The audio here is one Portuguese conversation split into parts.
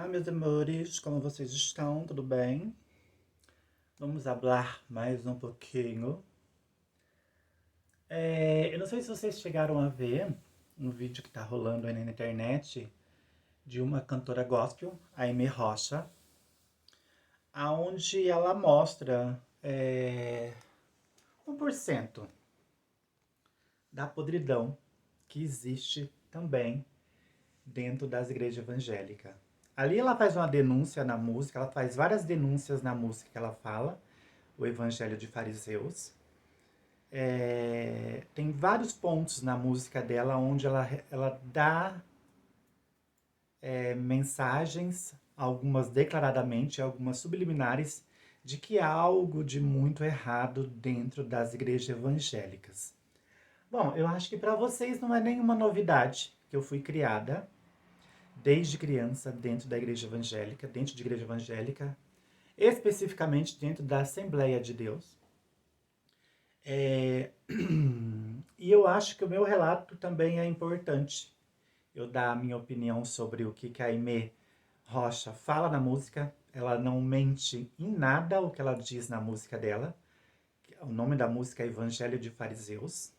Olá, meus amores, como vocês estão? Tudo bem? Vamos falar mais um pouquinho. Eu não sei se vocês chegaram a ver um vídeo que tá rolando aí na internet de uma cantora gospel, a Aimee Rocha, aonde ela mostra 1% da podridão que existe também dentro das igrejas evangélicas. Ali ela faz uma denúncia na música, ela faz várias denúncias na música que ela fala, o Evangelho de Fariseus. Tem vários pontos na música dela onde ela dá mensagens, algumas declaradamente, algumas subliminares, de que há algo de muito errado dentro das igrejas evangélicas. Bom, eu acho que para vocês não é nenhuma novidade que eu fui criada desde criança dentro da igreja evangélica, dentro de igreja evangélica, especificamente dentro da Assembleia de Deus. É, E eu acho que o meu relato também é importante. Eu dar a minha opinião sobre o que a Aimee Rocha fala na música. Ela não mente em nada o que ela diz na música dela. O nome da música é Evangelho de Fariseus.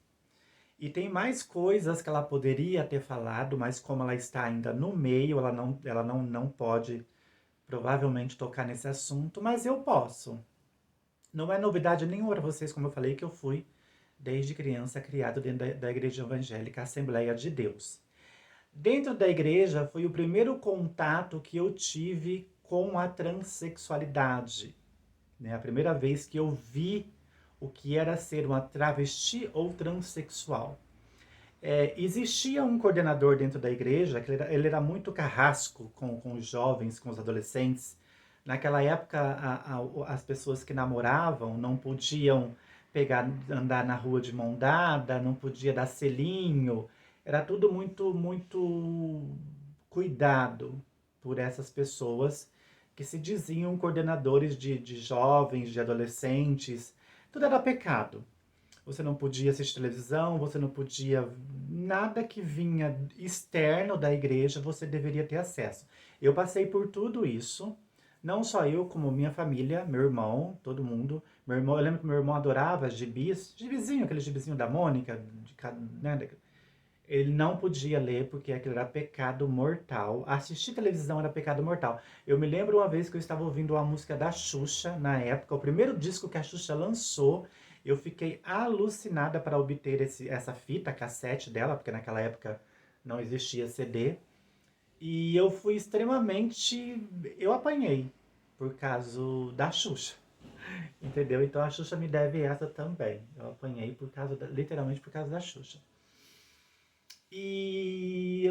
E tem mais coisas que ela poderia ter falado, mas como ela está ainda no meio, ela não pode provavelmente tocar nesse assunto, mas eu posso. Não é novidade nenhuma para vocês, como eu falei, que eu fui desde criança criado dentro da igreja evangélica Assembleia de Deus. Dentro da igreja foi o primeiro contato que eu tive com a transexualidade, né? A primeira vez que eu vi o que era ser uma travesti ou transexual. Existia um coordenador dentro da igreja, que ele era muito carrasco com os jovens, com os adolescentes. Naquela época, as pessoas que namoravam não podiam andar na rua de mão dada, não podia dar selinho. Era tudo muito, muito cuidado por essas pessoas que se diziam coordenadores de jovens, de adolescentes. Tudo era pecado. Você não podia assistir televisão, você não podia. Nada que vinha externo da igreja você deveria ter acesso. Eu passei por tudo isso, não só eu, como minha família, meu irmão, todo mundo. Meu irmão, eu lembro que meu irmão adorava gibis, gibizinho, aquele gibizinho da Mônica, né? Ele não podia ler porque aquilo era pecado mortal. Assistir televisão era pecado mortal. Eu me lembro uma vez que eu estava ouvindo uma música da Xuxa, na época, o primeiro disco que a Xuxa lançou. Eu fiquei alucinada para obter essa fita cassete dela, porque naquela época não existia CD. E eu fui extremamente. Eu apanhei por causa da Xuxa. Entendeu? Então a Xuxa me deve essa também. Eu apanhei literalmente por causa da Xuxa. E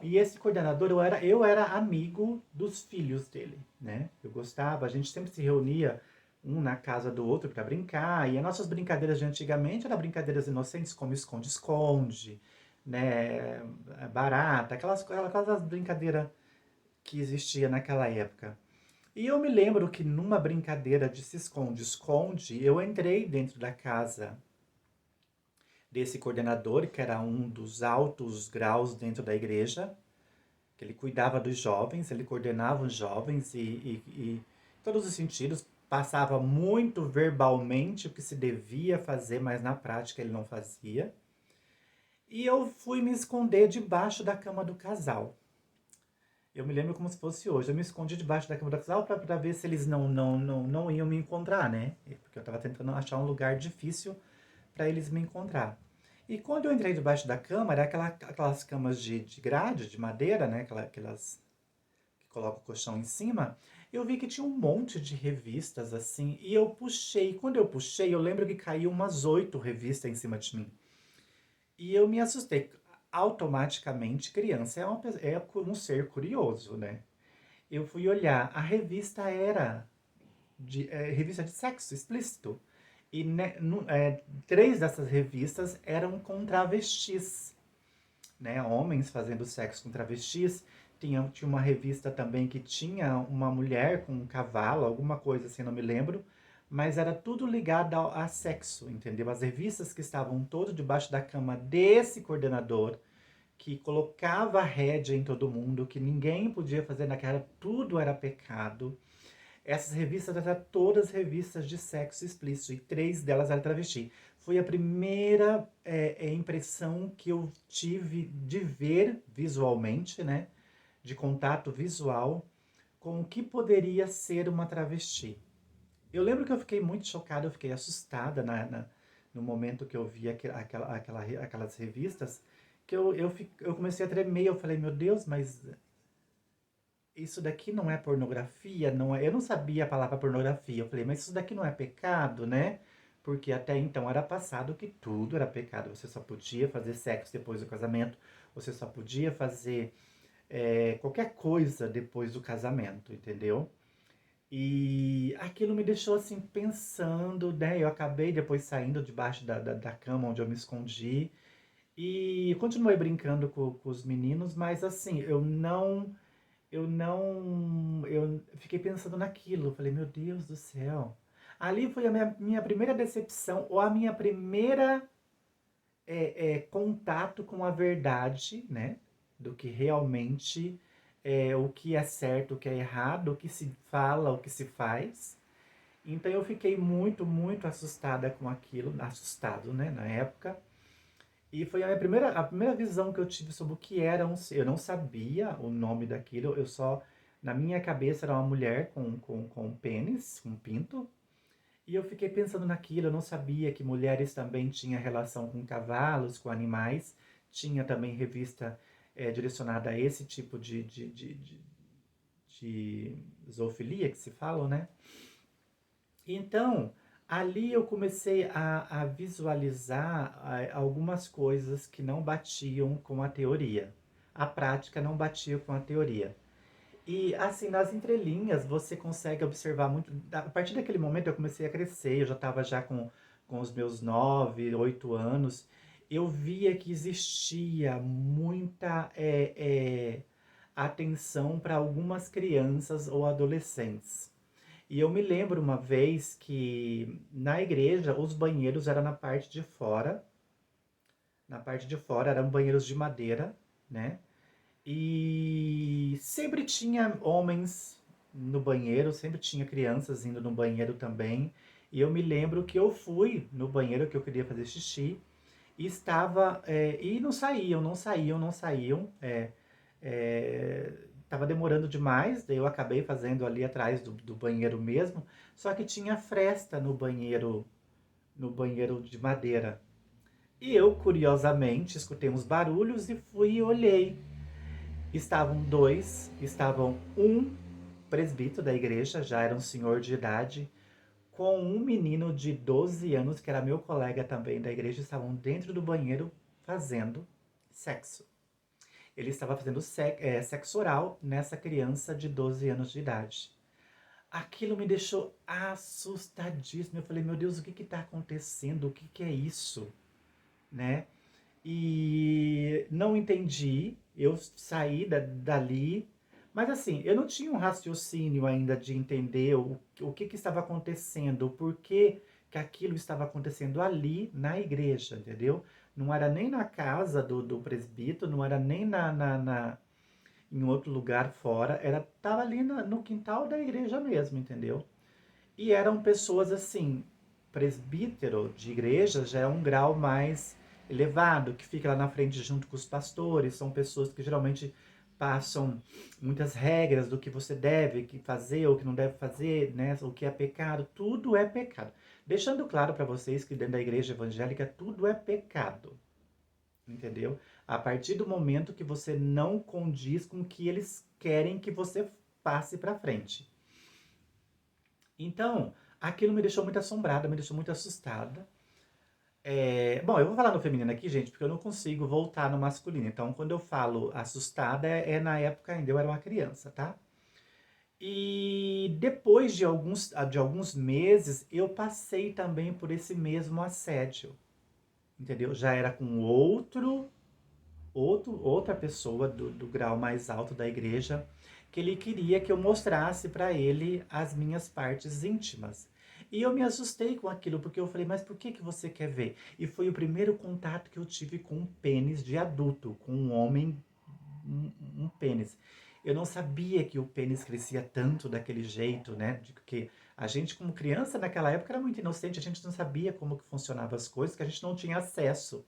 esse coordenador, eu era amigo dos filhos dele, né? Eu gostava, a gente sempre se reunia um na casa do outro para brincar, e as nossas brincadeiras de antigamente eram brincadeiras inocentes como esconde-esconde, né? Barata, aquelas brincadeiras que existia naquela época. E eu me lembro que numa brincadeira de se esconde-esconde, eu entrei dentro da casa desse coordenador, que era um dos altos graus dentro da igreja, que ele cuidava dos jovens, ele coordenava os jovens e em todos os sentidos, passava muito verbalmente o que se devia fazer, mas na prática ele não fazia. E eu fui me esconder debaixo da cama do casal. Eu me lembro como se fosse hoje. Eu me escondi debaixo da cama do casal para ver se eles não iam me encontrar, né? Porque eu estava tentando achar um lugar difícil para eles me encontrar. E quando eu entrei debaixo da cama, era aquelas camas de grade, de madeira, né? Aquelas que colocam o colchão em cima. Eu vi que tinha um monte de revistas assim. E eu puxei. Quando eu puxei, eu lembro que caiu umas 8 revistas em cima de mim. E eu me assustei. Automaticamente, criança é um ser curioso, né? Eu fui olhar. A revista era revista de sexo explícito. E né, 3 dessas revistas eram com travestis, né? Homens fazendo sexo com travestis. Tinha uma revista também que tinha uma mulher com um cavalo, alguma coisa assim, não me lembro. Mas era tudo ligado a sexo, entendeu? As revistas que estavam todas debaixo da cama desse coordenador, que colocava rédea em todo mundo, que ninguém podia fazer naquela, tudo era pecado. Essas revistas eram todas revistas de sexo explícito e 3 delas eram travesti. Foi a primeira impressão que eu tive de ver visualmente, né? De contato visual com o que poderia ser uma travesti. Eu lembro que eu fiquei muito chocada, eu fiquei assustada no momento que eu vi aquelas revistas, que eu comecei a tremer, eu falei, meu Deus, mas isso daqui não é pornografia, não é. Eu não sabia a palavra pornografia. Eu falei, mas isso daqui não é pecado, né? Porque até então era passado que tudo era pecado. Você só podia fazer sexo depois do casamento, você só podia fazer qualquer coisa depois do casamento, entendeu? E aquilo me deixou assim pensando, né? Eu acabei depois saindo debaixo da cama onde eu me escondi e continuei brincando com os meninos, mas assim, eu fiquei pensando naquilo. Eu falei, meu Deus do céu. Ali foi a minha primeira decepção, ou a minha primeira contato com a verdade, né? Do que realmente o que é certo, o que é errado, o que se fala, o que se faz. Então eu fiquei muito, muito assustada com aquilo, assustado, né, na época. E foi a primeira visão que eu tive sobre o que era eu não sabia o nome daquilo, eu só, na minha cabeça era uma mulher com um pênis, um pinto, e eu fiquei pensando naquilo, eu não sabia que mulheres também tinham relação com cavalos, com animais, tinha também revista direcionada a esse tipo de zoofilia que se fala, né? Então, ali eu comecei a visualizar algumas coisas que não batiam com a teoria. A prática não batia com a teoria. E assim, nas entrelinhas, você consegue observar muito. A partir daquele momento eu comecei a crescer, eu já estava já com os meus 9, 8 anos. Eu via que existia muita atenção para algumas crianças ou adolescentes. E eu me lembro uma vez que na igreja os banheiros eram na parte de fora eram banheiros de madeira, né? E sempre tinha homens no banheiro, sempre tinha crianças indo no banheiro também. E eu me lembro que eu fui no banheiro que eu queria fazer xixi e estava. E não saíam, não saíam, não saíam. Tava demorando demais, daí eu acabei fazendo ali atrás do banheiro mesmo. Só que tinha fresta no banheiro de madeira. E eu, curiosamente, escutei uns barulhos e fui e olhei. Estavam um presbítero da igreja, já era um senhor de idade, com um menino de 12 anos, que era meu colega também da igreja, estavam dentro do banheiro fazendo sexo. Ele estava fazendo sexo oral nessa criança de 12 anos de idade. Aquilo me deixou assustadíssimo. Eu falei, meu Deus, o que está acontecendo? O que é isso? Né? E não entendi, eu saí dali, mas assim, eu não tinha um raciocínio ainda de entender o que estava acontecendo, o porquê que aquilo estava acontecendo ali na igreja, entendeu? Não era nem na casa do presbítero, não era nem em outro lugar fora, tava ali no quintal da igreja mesmo, entendeu? E eram pessoas assim, presbítero de igreja já é um grau mais elevado, que fica lá na frente junto com os pastores, são pessoas que geralmente passam muitas regras do que você deve fazer ou que não deve fazer, né? O que é pecado, tudo é pecado. Deixando claro para vocês que dentro da igreja evangélica tudo é pecado, entendeu? A partir do momento que você não condiz com o que eles querem que você passe para frente. Então, aquilo me deixou muito assombrada, me deixou muito assustada. Bom, eu vou falar no feminino aqui, gente, porque eu não consigo voltar no masculino. Então, quando eu falo assustada, na época ainda eu era uma criança, tá? E depois de alguns meses, eu passei também por esse mesmo assédio, entendeu? Já era com outra pessoa do grau mais alto da igreja, que ele queria que eu mostrasse para ele as minhas partes íntimas. E eu me assustei com aquilo, porque eu falei, mas por que que você quer ver? E foi o primeiro contato que eu tive com um pênis de adulto, com um homem, um pênis. Eu não sabia que o pênis crescia tanto daquele jeito, né? De que a gente, como criança, naquela época era muito inocente, a gente não sabia como que funcionavam as coisas, que a gente não tinha acesso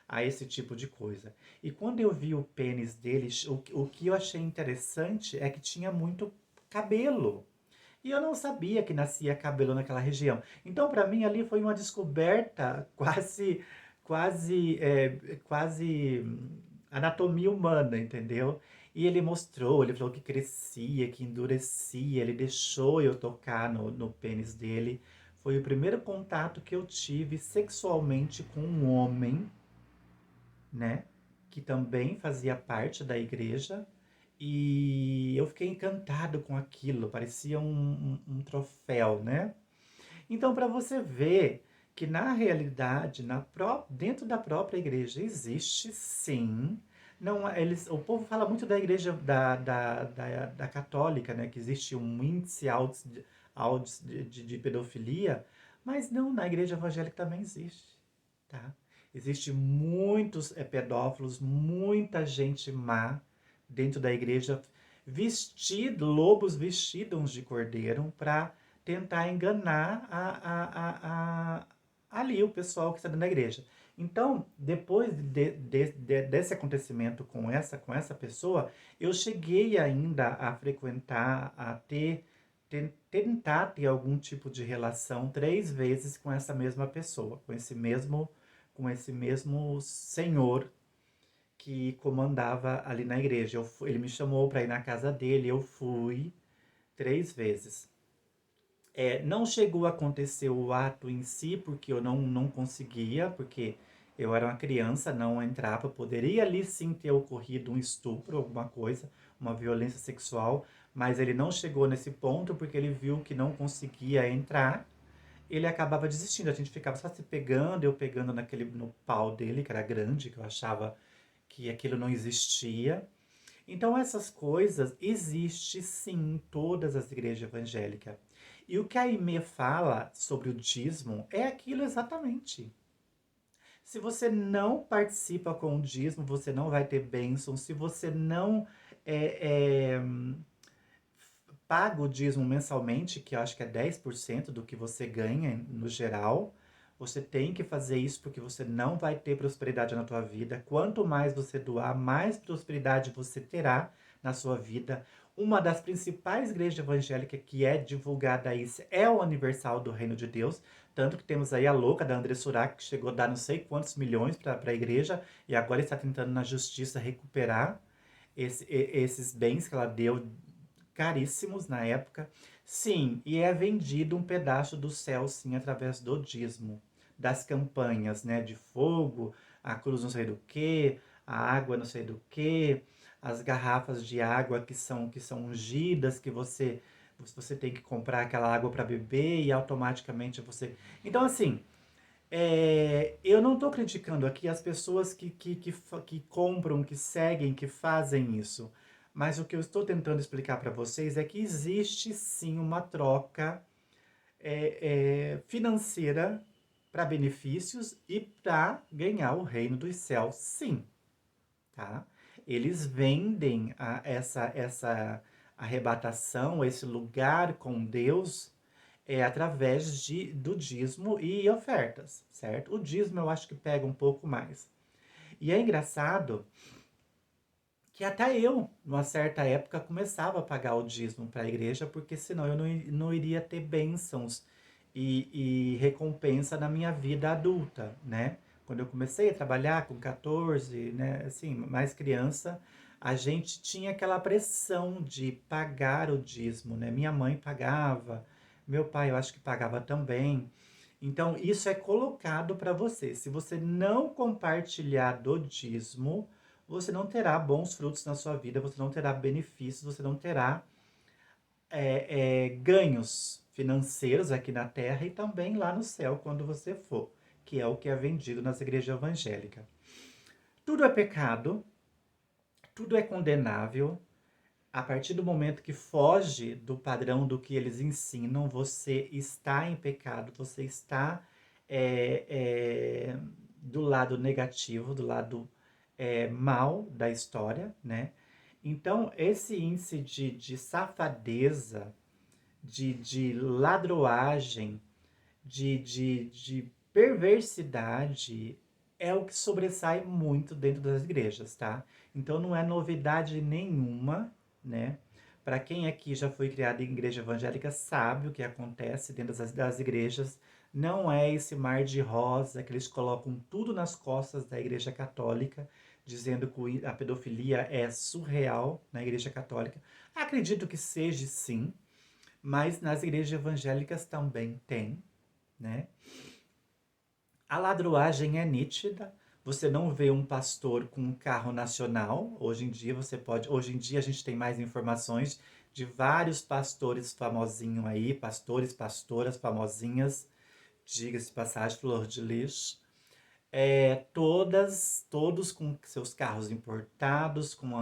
a esse tipo de coisa. E quando eu vi o pênis deles, o que eu achei interessante é que tinha muito cabelo. E eu não sabia que nascia cabelo naquela região. Então, para mim, ali foi uma descoberta quase anatomia humana, entendeu? E ele mostrou, ele falou que crescia, que endurecia, ele deixou eu tocar no pênis dele. Foi o primeiro contato que eu tive sexualmente com um homem, né? Que também fazia parte da igreja. E eu fiquei encantado com aquilo, parecia um troféu, né? Então, para você ver que na realidade, dentro da própria igreja, existe sim. Não, o povo fala muito da igreja da católica, né? Que existe um índice alto de pedofilia, mas não, na igreja evangélica também existe, tá? Existe muitos pedófilos, muita gente má dentro da igreja, lobos vestidos de cordeiro para tentar enganar ali o pessoal que está dentro da igreja. Então, depois desse acontecimento com essa pessoa, eu cheguei ainda a frequentar, tentar ter algum tipo de relação 3 vezes com essa mesma pessoa, com esse mesmo senhor que comandava ali na igreja. Ele me chamou para ir na casa dele, eu fui 3 vezes. Não chegou a acontecer o ato em si, porque eu não conseguia, porque eu era uma criança, não entrava. Poderia ali sim ter ocorrido um estupro, alguma coisa, uma violência sexual, mas ele não chegou nesse ponto porque ele viu que não conseguia entrar. Ele acabava desistindo, a gente ficava só se pegando, eu pegando no pau dele, que era grande, que eu achava que aquilo não existia. Então essas coisas existem sim em todas as igrejas evangélicas. E o que a Aimee fala sobre o dízimo é aquilo exatamente. Se você não participa com o dízimo, você não vai ter bênção. Se você não é, é, paga o dízimo mensalmente, que eu acho que é 10% do que você ganha no geral, você tem que fazer isso porque você não vai ter prosperidade na tua vida. Quanto mais você doar, mais prosperidade você terá na sua vida. Uma das principais igrejas evangélicas que é divulgada isso é o Universal do Reino de Deus. Tanto que temos aí a louca da André Surak, que chegou a dar não sei quantos milhões para a igreja e agora está tentando na justiça recuperar esses bens que ela deu caríssimos na época. Sim, e é vendido um pedaço do céu, sim, através do dízimo, das campanhas, né, de fogo, a cruz não sei do que, a água não sei do que, as garrafas de água que são ungidas, que você tem que comprar aquela água para beber e automaticamente você. Então, assim, eu não estou criticando aqui as pessoas que compram, que seguem, que fazem isso. Mas o que eu estou tentando explicar para vocês é que existe sim uma troca financeira para benefícios e para ganhar o reino dos céus, sim, tá? Eles vendem essa arrebatação, esse lugar com Deus através do dízimo e ofertas, certo? O dízimo eu acho que pega um pouco mais. E é engraçado que até eu, numa certa época, começava a pagar o dízimo para a igreja, porque senão eu não iria ter bênçãos e recompensa na minha vida adulta, né? Quando eu comecei a trabalhar com 14, né, assim, mais criança, a gente tinha aquela pressão de pagar o dízimo, né? Minha mãe pagava, meu pai eu acho que pagava também. Então, isso é colocado para você. Se você não compartilhar do dízimo, você não terá bons frutos na sua vida, você não terá benefícios, você não terá ganhos financeiros aqui na terra e também lá no céu quando você for, que é o que é vendido nas igrejas evangélicas. Tudo é pecado, tudo é condenável, A partir do momento que foge do padrão do que eles ensinam, você está em pecado, você está é, é, do lado negativo, do lado mal da história, né? Então, esse índice de safadeza, de ladroagem, de perversidade é o que sobressai muito dentro das igrejas, tá? Então não é novidade nenhuma, né? Para quem aqui já foi criado em igreja evangélica sabe o que acontece dentro das igrejas. Não é esse mar de rosa que eles colocam tudo nas costas da igreja católica, dizendo que a pedofilia é surreal na igreja católica. Acredito que seja sim, mas nas igrejas evangélicas também tem, né? A ladruagem é nítida. Você não vê um pastor com um carro nacional. Hoje em dia a gente tem mais informações de vários pastores famosinhos aí, pastores, pastoras famosinhas, diga-se de passagem, flor de lis. Todos com seus carros importados, com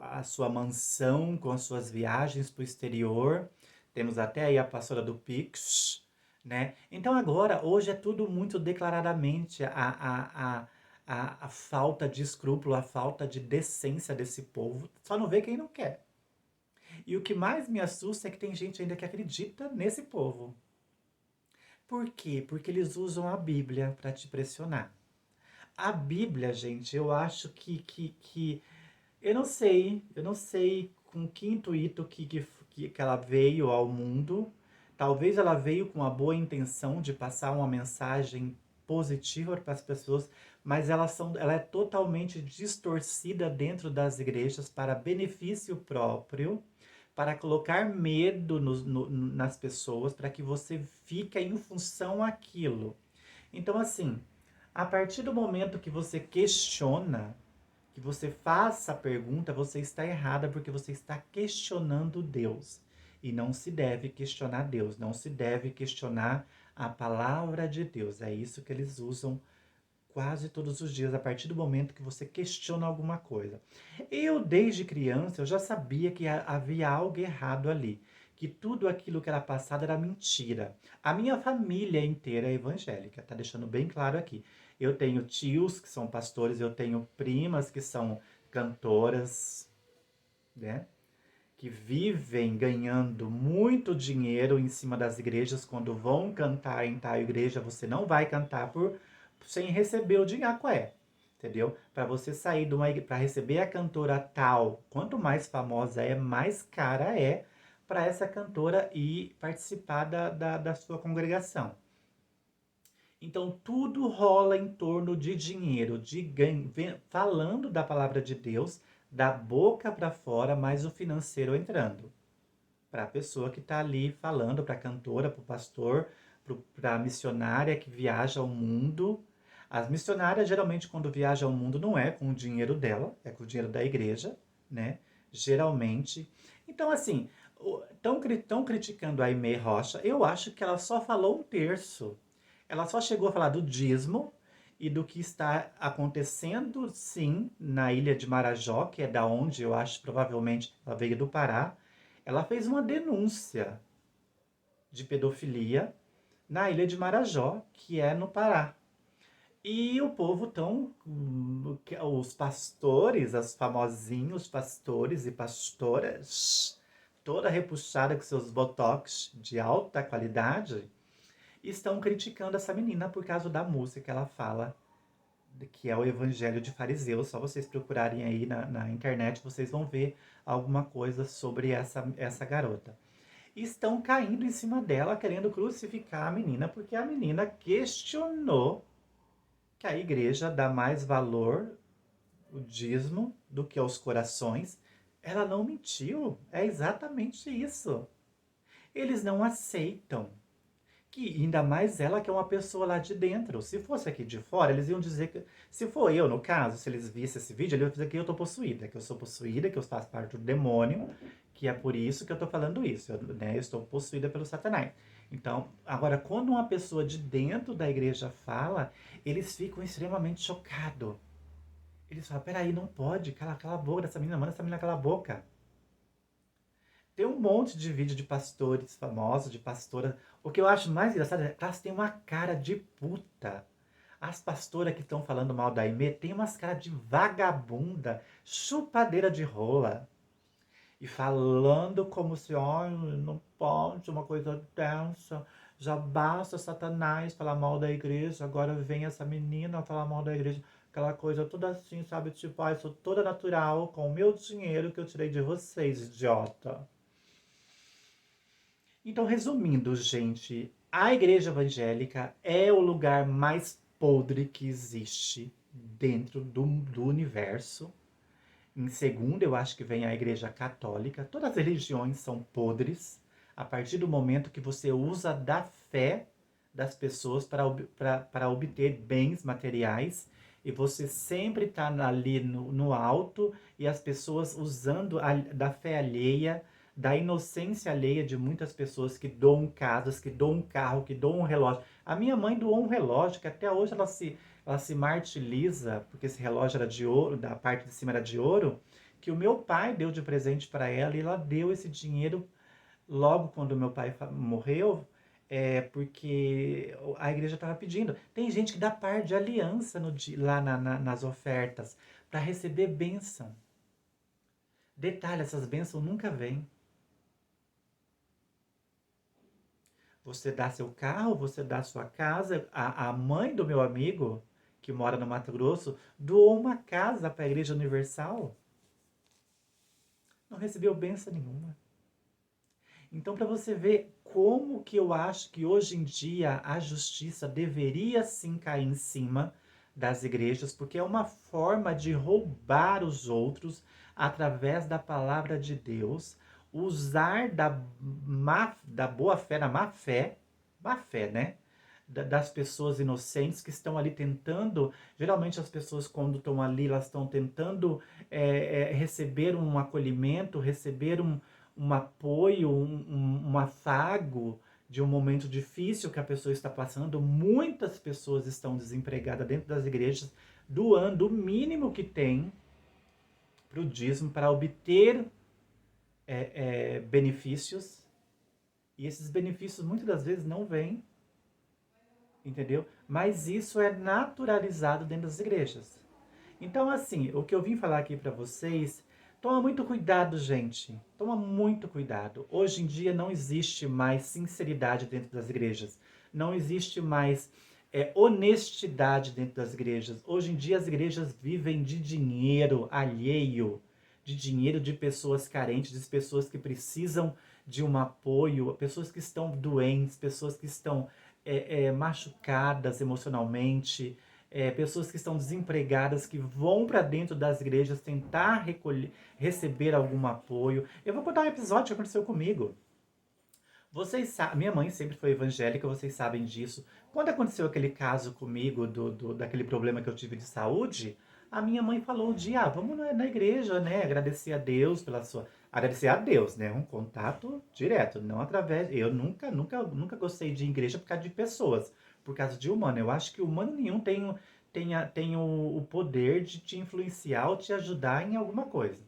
a sua mansão, com as suas viagens para o exterior. Temos até aí a pastora do Pix, né? Então agora, hoje é tudo muito declaradamente a falta de escrúpulo, a falta de decência desse povo. Só não vê quem não quer. E o que mais me assusta é que tem gente ainda que acredita nesse povo. Por quê? Porque eles usam a Bíblia para te pressionar. A Bíblia, gente, eu acho que eu não sei com que intuito que ela veio ao mundo. Talvez ela veio com a boa intenção de passar uma mensagem positiva para as pessoas, mas ela é totalmente distorcida dentro das igrejas para benefício próprio, para colocar medo nas pessoas, para que você fique em função aquilo. Então, assim, a partir do momento que você questiona, que você faça a pergunta, você está errada porque você está questionando Deus. E não se deve questionar Deus, não se deve questionar a palavra de Deus. É isso que eles usam quase todos os dias, a partir do momento que você questiona alguma coisa. Eu, desde criança, eu já sabia que havia algo errado ali, que tudo aquilo que era passado era mentira. A minha família inteira é evangélica, tá deixando bem claro aqui. Eu tenho tios que são pastores, eu tenho primas que são cantoras, né? Que vivem ganhando muito dinheiro em cima das igrejas. Quando vão cantar em tal igreja, você não vai cantar sem receber o dinheiro, entendeu? Para você sair de uma para receber a cantora tal, quanto mais famosa é, mais cara é para essa cantora ir participar da sua congregação. Então tudo rola em torno de dinheiro, de ganho, falando da palavra de Deus, da boca para fora, mas o financeiro entrando para a pessoa que está ali falando, para a cantora, para o pastor, para a missionária que viaja ao mundo. As missionárias, geralmente, quando viajam ao mundo, não é com o dinheiro dela, é com o dinheiro da igreja, né? Geralmente. Então, assim, estão criticando a Aimee Rocha. Eu acho que ela só falou um terço. Ela só chegou a falar do dízimo e do que está acontecendo, sim, na ilha de Marajó, que é da onde eu acho provavelmente ela veio do Pará. Ela fez uma denúncia de pedofilia na ilha de Marajó, que é no Pará. E o povo tão. Os pastores, os famosinhos pastores e pastoras, toda repuxada com seus botox de alta qualidade, estão criticando essa menina por causa da música que ela fala, que é o Evangelho de Fariseus. Só vocês procurarem aí na internet, vocês vão ver alguma coisa sobre essa garota. Estão caindo em cima dela, querendo crucificar a menina, porque a menina questionou que a igreja dá mais valor, o dízimo, do que aos corações. Ela não mentiu, é exatamente isso. Eles não aceitam. Que ainda mais ela que é uma pessoa lá de dentro. Se fosse aqui de fora, eles iam dizer que. Se for eu, no caso, se eles vissem esse vídeo, eles iam dizer que eu tô possuída, que eu sou possuída, que eu faço parte do demônio, que é por isso que eu tô falando isso. Eu estou possuída pelo Satanás. Então, agora, quando uma pessoa de dentro da igreja fala, eles ficam extremamente chocados. Eles falam, peraí, não pode, cala a boca dessa menina, manda essa menina calar a boca. Tem um monte de vídeo de pastores famosos, de pastora. O que eu acho mais engraçado é que elas têm uma cara de puta. As pastoras que estão falando mal da Aimee têm umas caras de vagabunda, chupadeira de rola. E falando como se, olha, não pode, uma coisa dessa. Já basta Satanás falar mal da igreja, agora vem essa menina falar mal da igreja. Aquela coisa toda assim, sabe? Tipo, ai, sou toda natural com o meu dinheiro que eu tirei de vocês, idiota. Então, resumindo, gente, a igreja evangélica é o lugar mais podre que existe dentro do universo. Em segundo, eu acho que vem a igreja católica. Todas as religiões são podres a partir do momento que você usa da fé das pessoas para obter bens materiais e você sempre está ali no alto e as pessoas usando da fé alheia, da inocência alheia de muitas pessoas que doam casas, que doam um carro, que doam um relógio. A minha mãe doou um relógio que até hoje ela se martiriza, porque esse relógio era de ouro, da parte de cima era de ouro, que o meu pai deu de presente para ela e ela deu esse dinheiro logo quando meu pai morreu, porque a igreja estava pedindo. Tem gente que dá par de aliança lá nas ofertas para receber bênção. Detalhe, essas bênçãos nunca vêm. Você dá seu carro, você dá sua casa. A mãe do meu amigo, que mora no Mato Grosso, doou uma casa para a Igreja Universal. Não recebeu bênção nenhuma. Então, para você ver como que eu acho que hoje em dia a justiça deveria sim cair em cima das igrejas, porque é uma forma de roubar os outros através da palavra de Deus, usar da boa fé, da má fé, né? Das pessoas inocentes que estão ali tentando. Geralmente as pessoas quando estão ali, elas estão tentando receber um acolhimento, receber um apoio, um afago de um momento difícil que a pessoa está passando. Muitas pessoas estão desempregadas dentro das igrejas, doando o mínimo que tem para o dízimo, para obter benefícios. E esses benefícios muitas das vezes não vêm, entendeu? Mas isso é naturalizado dentro das igrejas. Então, assim, o que eu vim falar aqui para vocês, toma muito cuidado, gente. Toma muito cuidado. Hoje em dia não existe mais sinceridade dentro das igrejas. Não existe mais honestidade dentro das igrejas. Hoje em dia as igrejas vivem de dinheiro alheio, de dinheiro de pessoas carentes, de pessoas que precisam de um apoio, pessoas que estão doentes, pessoas que estão machucadas emocionalmente, pessoas que estão desempregadas, que vão para dentro das igrejas tentar receber algum apoio. Eu vou contar um episódio que aconteceu comigo. Vocês sabem, minha mãe sempre foi evangélica, vocês sabem disso. Quando aconteceu aquele caso comigo, daquele problema que eu tive de saúde, a minha mãe falou um dia, vamos na igreja, né? Agradecer a Deus pela sua. Agradecer a Deus, né? Um contato direto, não através. Eu nunca gostei de igreja por causa de pessoas, por causa de humano. Eu acho que humano nenhum tem o poder de te influenciar ou te ajudar em alguma coisa.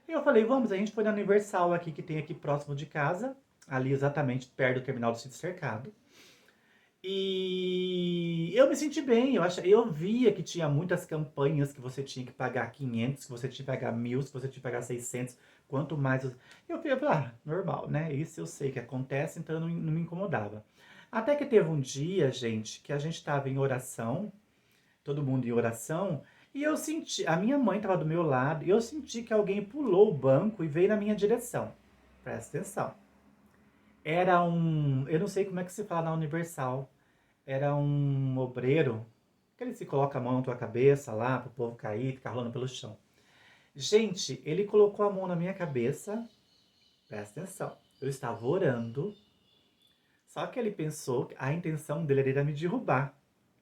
E eu falei, vamos, a gente foi na Universal aqui, que tem aqui próximo de casa, ali exatamente perto do terminal do Sítio Cercado. E eu me senti bem, eu via que tinha muitas campanhas que você tinha que pagar 500, que você tinha que pagar 1.000, que você tinha que pagar 600, quanto mais. Eu falei, normal, né? Isso eu sei que acontece, então eu não me incomodava. Até que teve um dia, gente, que a gente estava em oração, todo mundo em oração, e eu senti, a minha mãe estava do meu lado, e eu senti que alguém pulou o banco e veio na minha direção. Presta atenção. Era eu não sei como é que se fala na Universal, era um obreiro, que ele se coloca a mão na tua cabeça lá, pro povo cair, ficar rolando pelo chão. Gente, ele colocou a mão na minha cabeça, presta atenção, eu estava orando, só que ele pensou que a intenção dele era me derrubar.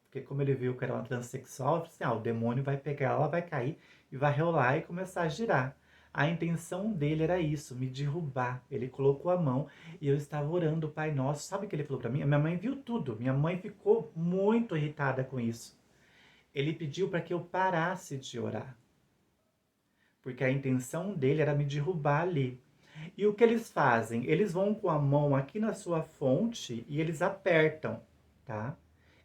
Porque como ele viu que era uma transexual, ele falou assim, o demônio vai pegar ela, vai cair e vai rolar e começar a girar. A intenção dele era isso, me derrubar. Ele colocou a mão e eu estava orando o Pai Nosso. Sabe o que ele falou para mim? Minha mãe viu tudo. Minha mãe ficou muito irritada com isso. Ele pediu para que eu parasse de orar, porque a intenção dele era me derrubar ali. E o que eles fazem? Eles vão com a mão aqui na sua fonte e eles apertam, tá?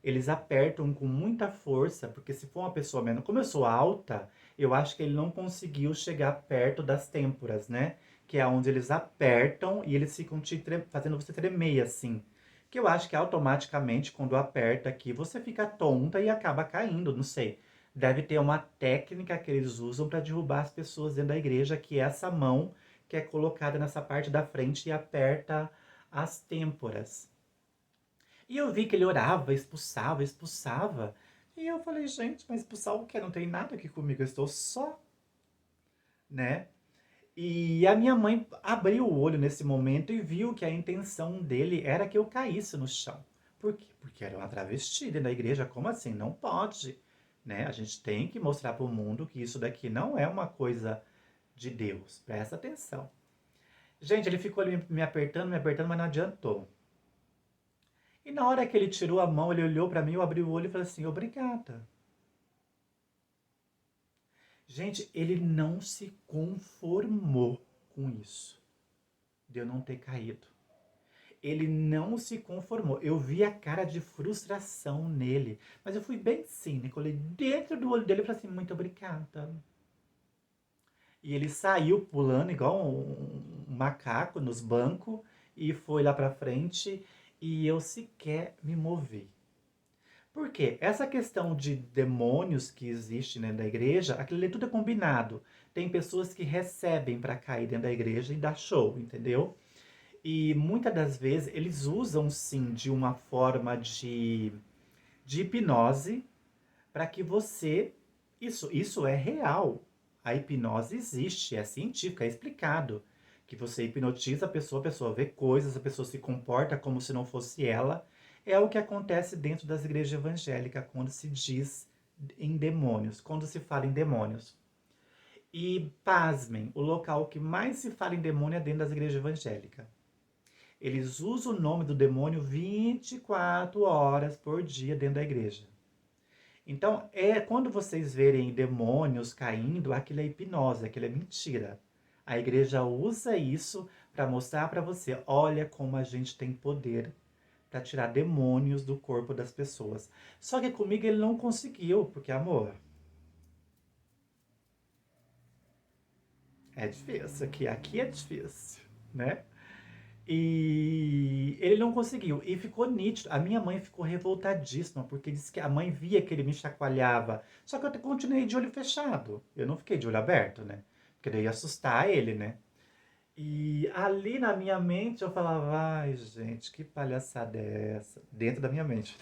Eles apertam com muita força, porque se for uma pessoa menor, como eu sou alta, eu acho que ele não conseguiu chegar perto das têmporas, né? Que é onde eles apertam e eles ficam fazendo você tremer assim. Que eu acho que automaticamente, quando aperta aqui, você fica tonta e acaba caindo, não sei. Deve ter uma técnica que eles usam para derrubar as pessoas dentro da igreja, que é essa mão que é colocada nessa parte da frente e aperta as têmporas. E eu vi que ele orava, expulsava, expulsava. E eu falei, gente, mas expulsar o quê? Não tem nada aqui comigo, eu estou só, né? E a minha mãe abriu o olho nesse momento e viu que a intenção dele era que eu caísse no chão. Por quê? Porque era uma travesti dentro da igreja. Como assim? Não pode, né? A gente tem que mostrar para o mundo que isso daqui não é uma coisa de Deus. Presta atenção. Gente, ele ficou ali me apertando, mas não adiantou. E na hora que ele tirou a mão, ele olhou pra mim, eu abri o olho e falei assim, obrigada. Gente, ele não se conformou com isso, de eu não ter caído. Ele não se conformou. Eu vi a cara de frustração nele. Mas eu fui bem cínico. Olhei dentro do olho dele e falei assim, muito obrigada. E ele saiu pulando igual um macaco nos bancos e foi lá pra frente e eu sequer me movi. Por quê? Essa questão de demônios que existe dentro da igreja, aquilo ali tudo é combinado. Tem pessoas que recebem para cair dentro da igreja e dar show, entendeu? E muitas das vezes eles usam sim de uma forma de hipnose para que você. Isso é real. A hipnose existe, é científica, é explicado. Que você hipnotiza a pessoa vê coisas, a pessoa se comporta como se não fosse ela. É o que acontece dentro das igrejas evangélicas quando se diz em demônios, quando se fala em demônios. E pasmem, o local que mais se fala em demônio é dentro das igrejas evangélicas. Eles usam o nome do demônio 24 horas por dia dentro da igreja. Então, quando vocês verem demônios caindo, aquilo é hipnose, aquilo é mentira. A igreja usa isso para mostrar para você, olha como a gente tem poder para tirar demônios do corpo das pessoas. Só que comigo ele não conseguiu, porque amor, é difícil, aqui é difícil, né? E ele não conseguiu. E ficou nítido. A minha mãe ficou revoltadíssima, porque disse que a mãe via que ele me chacoalhava. Só que eu continuei de olho fechado. Eu não fiquei de olho aberto, né? Porque daí ia assustar ele, né? E ali na minha mente eu falava, ai gente, que palhaçada é essa? Dentro da minha mente.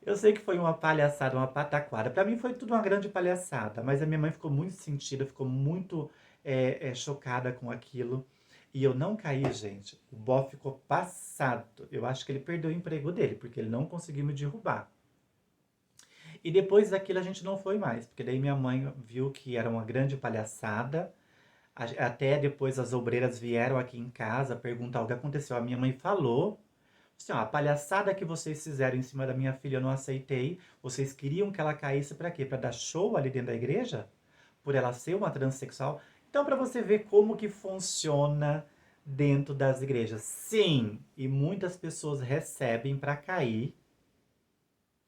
Eu sei que foi uma palhaçada, uma pataquada. Pra mim foi tudo uma grande palhaçada, mas a minha mãe ficou muito sentida, ficou muito chocada com aquilo. E eu não caí, gente. O bofe ficou passado. Eu acho que ele perdeu o emprego dele, porque ele não conseguiu me derrubar. E depois daquilo a gente não foi mais, porque daí minha mãe viu que era uma grande palhaçada. Até depois as obreiras vieram aqui em casa perguntar o que aconteceu. A minha mãe falou assim, ó, a palhaçada que vocês fizeram em cima da minha filha eu não aceitei. Vocês queriam que ela caísse pra quê? Pra dar show ali dentro da igreja? Por ela ser uma transexual? Então, pra você ver como que funciona dentro das igrejas. Sim, e muitas pessoas recebem pra cair,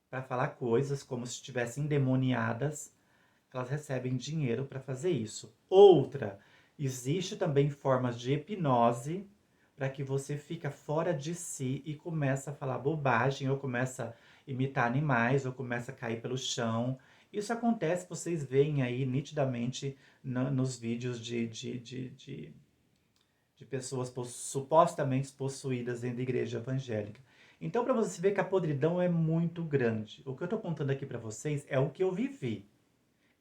pra falar coisas como se estivessem endemoniadas. Elas recebem dinheiro pra fazer isso. Outra, existe também formas de hipnose para que você fica fora de si e começa a falar bobagem, ou começa a imitar animais, ou começa a cair pelo chão. Isso acontece, vocês veem aí nitidamente nos vídeos de pessoas supostamente possuídas dentro da igreja evangélica. Então, para você ver que a podridão é muito grande. O que eu estou contando aqui para vocês é o que eu vivi,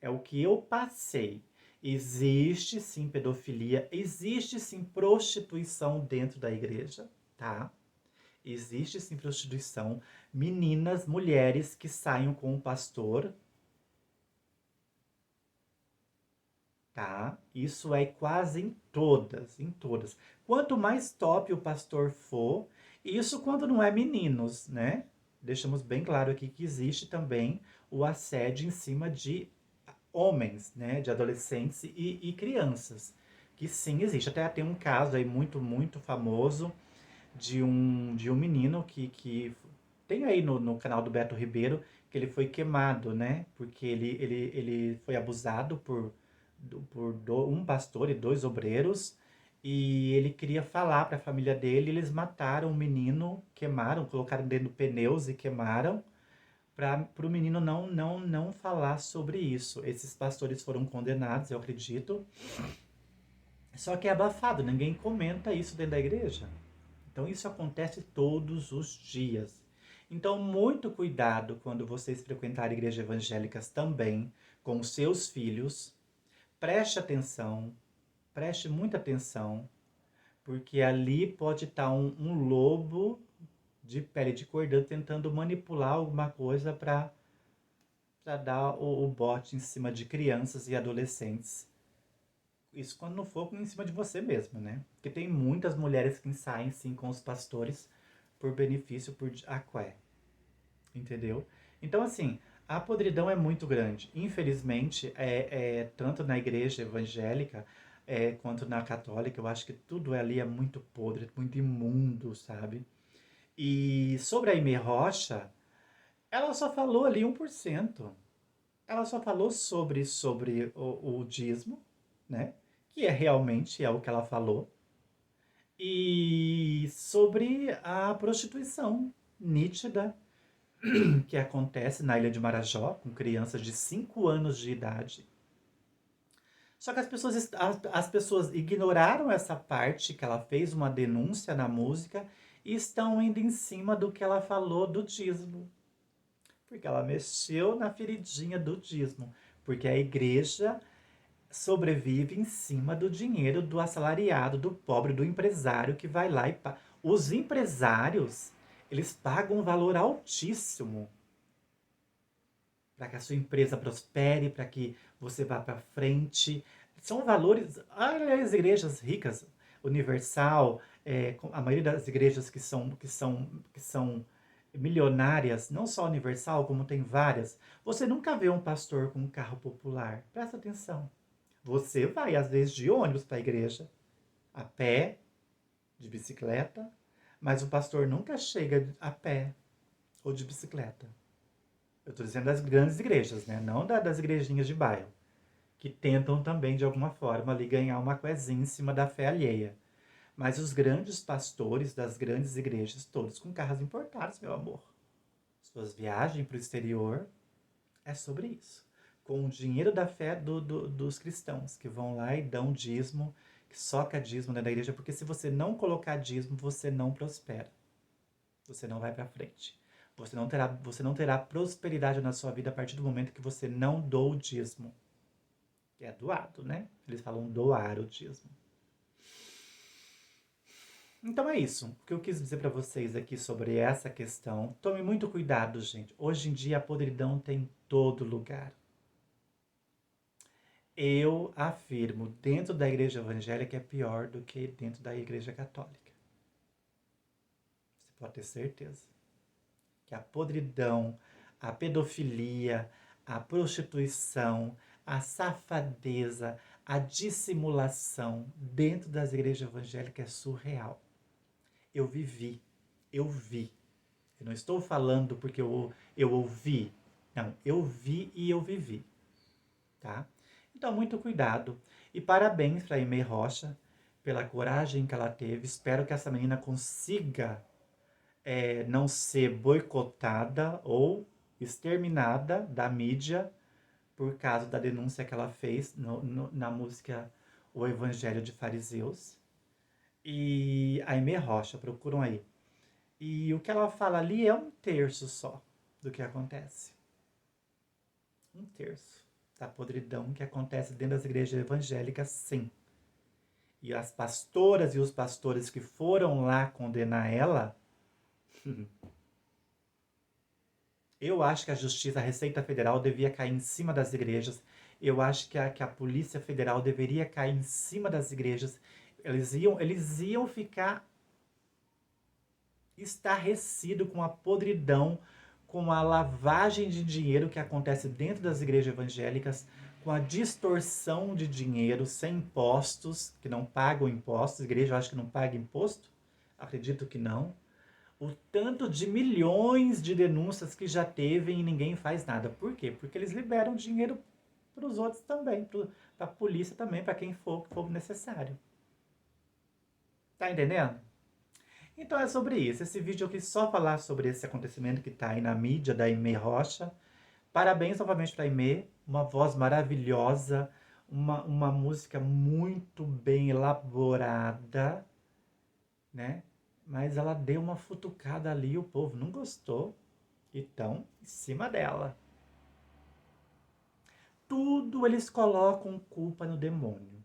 é o que eu passei. Existe sim pedofilia, existe sim prostituição dentro da igreja, tá? Existe sim prostituição. Meninas, mulheres que saiam com o pastor, tá? Isso é quase em todas, em todas. Quanto mais top o pastor for, isso quando não é meninos, né? deixamos bem claro aqui que existe também o assédio em cima de homens, né, de adolescentes e crianças, que sim existe. Até tem um caso aí muito famoso de um menino que tem aí no canal do Beto Ribeiro, que ele foi queimado, né, porque ele foi abusado por um pastor e dois obreiros, e ele queria falar para a família dele, eles mataram o menino, queimaram, colocaram dentro de pneus e queimaram, para o menino não falar sobre isso. Esses pastores foram condenados, eu acredito. Só que é abafado, ninguém comenta isso dentro da igreja. Então isso acontece todos os dias. Então, muito cuidado quando vocês frequentarem igrejas evangélicas também com os seus filhos. Preste atenção, preste muita atenção, porque ali pode estar um lobo de pele de cordão tentando manipular alguma coisa para dar o bote em cima de crianças e adolescentes. Isso quando não for em cima de você mesmo, né? Porque tem muitas mulheres que saem sim com os pastores por benefício, por aqué, entendeu? Então, assim, a podridão é muito grande. Infelizmente, tanto na igreja evangélica quanto na católica, eu acho que tudo ali é muito podre, muito imundo, sabe? E sobre a Aimee Rocha, ela só falou ali 1%. Ela só falou sobre o dízimo, né? Que realmente é o que ela falou. E sobre a prostituição nítida que acontece na Ilha de Marajó, com crianças de 5 anos de idade. Só que as pessoas ignoraram essa parte, que ela fez uma denúncia na música, e estão indo em cima do que ela falou do dízimo. Porque ela mexeu na feridinha do dízimo. Porque a igreja sobrevive em cima do dinheiro do assalariado, do pobre, do empresário que vai lá e paga. Os empresários, eles pagam um valor altíssimo para que a sua empresa prospere, para que você vá para frente. São valores. Olha as igrejas ricas, Universal, a maioria das igrejas que são milionárias, não só Universal, como tem várias. Você nunca vê um pastor com um carro popular. Presta atenção. Você vai, às vezes, de ônibus para a igreja, a pé, de bicicleta, mas o pastor nunca chega a pé ou de bicicleta. Eu estou dizendo das grandes igrejas, né? Não das igrejinhas de bairro, que tentam também, de alguma forma, ali ganhar uma coisinha em cima da fé alheia. Mas os grandes pastores das grandes igrejas, todos com carros importados, meu amor. Suas viagens para o exterior é sobre isso. Com o dinheiro da fé dos cristãos, que vão lá e dão dízimo, que soca dízimo dentro da igreja, porque se você não colocar dízimo, você não prospera. Você não vai para frente. Você não terá prosperidade na sua vida a partir do momento que você não doa o dízimo. Que é doado, né? Eles falam doar o dízimo. Então é isso. O que eu quis dizer para vocês aqui sobre essa questão. Tome muito cuidado, gente. Hoje em dia a podridão tem em todo lugar. Eu afirmo, dentro da igreja evangélica é pior do que dentro da igreja católica. Você pode ter certeza. Que a podridão, a pedofilia, a prostituição, a safadeza, a dissimulação dentro das igrejas evangélicas é surreal. Eu vivi, eu vi. Eu não estou falando porque eu ouvi. Não, eu vi e eu vivi. Tá? Então, muito cuidado. E parabéns para a Aimee Rocha pela coragem que ela teve. Espero que essa menina consiga não ser boicotada ou exterminada da mídia por causa da denúncia que ela fez na música O Evangelho de Fariseus. E a Aimee Rocha, procuram aí. E o que ela fala ali é 1/3 só do que acontece. 1/3 da podridão que acontece dentro das igrejas evangélicas, sim. E as pastoras e os pastores que foram lá condenar ela, eu acho que a Justiça, a Receita Federal devia cair em cima das igrejas. Eu acho que a Polícia Federal deveria cair em cima das igrejas. Eles iam ficar estarrecido com a podridão, com a lavagem de dinheiro que acontece dentro das igrejas evangélicas, com a distorção de dinheiro sem impostos, que não pagam impostos. A igreja eu acho que não paga imposto, acredito que não. O tanto de milhões de denúncias que já teve e ninguém faz nada. Por quê? Porque eles liberam dinheiro para os outros também, para a polícia também, para quem for, que for necessário. Tá entendendo? Então é sobre isso. Esse vídeo eu quis só falar sobre esse acontecimento que tá aí na mídia da Aimee Rocha. Parabéns novamente para a Aimee, uma voz maravilhosa, uma música muito bem elaborada, né? Mas ela deu uma futucada ali, o povo não gostou, e tão em cima dela. Tudo eles colocam culpa no demônio.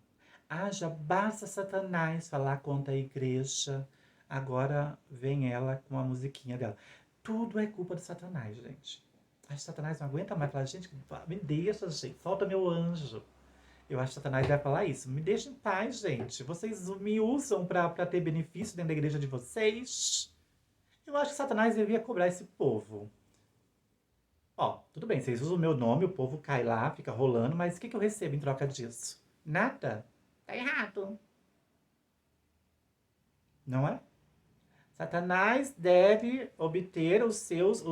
Ah, já basta Satanás falar contra a igreja. Agora vem ela com a musiquinha dela. Tudo é culpa de Satanás, gente. Acho que Satanás não aguenta mais falar, gente, me deixa, gente, solta meu anjo. Eu acho que Satanás vai falar isso. Me deixa em paz, gente. Vocês me usam pra ter benefício dentro da igreja de vocês. Eu acho que Satanás devia cobrar esse povo. Ó, tudo bem, vocês usam o meu nome, o povo cai lá, fica rolando, mas o que eu recebo em troca disso? Nada. Tá errado. Não é? Satanás deve obter os seus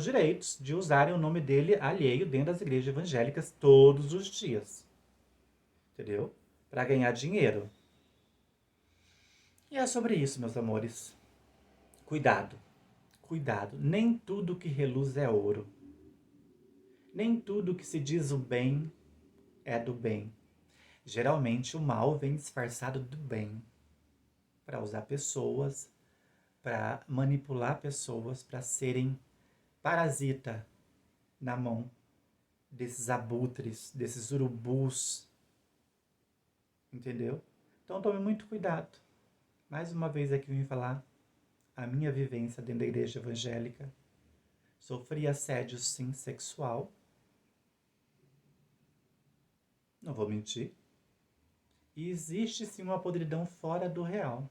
direitos de usarem o nome dele alheio dentro das igrejas evangélicas todos os dias. Entendeu? Para ganhar dinheiro. E é sobre isso, meus amores. Cuidado. Cuidado. Nem tudo que reluz é ouro. Nem tudo que se diz o bem é do bem. Geralmente o mal vem disfarçado do bem para usar pessoas, para manipular pessoas, para serem parasita na mão desses abutres, desses urubus, entendeu? Então tome muito cuidado. Mais uma vez aqui eu vim falar a minha vivência dentro da igreja evangélica. Sofri assédio, sim, sexual. Não vou mentir. E existe sim uma podridão fora do real.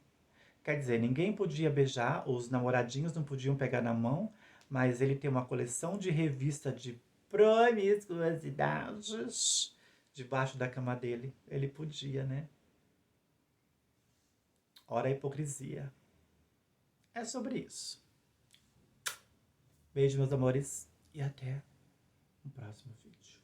Quer dizer, ninguém podia beijar, os namoradinhos não podiam pegar na mão, mas ele tem uma coleção de revista de promiscuosidades debaixo da cama dele. Ele podia, né? Ora a hipocrisia. É sobre isso. Beijo, meus amores, e até o próximo vídeo.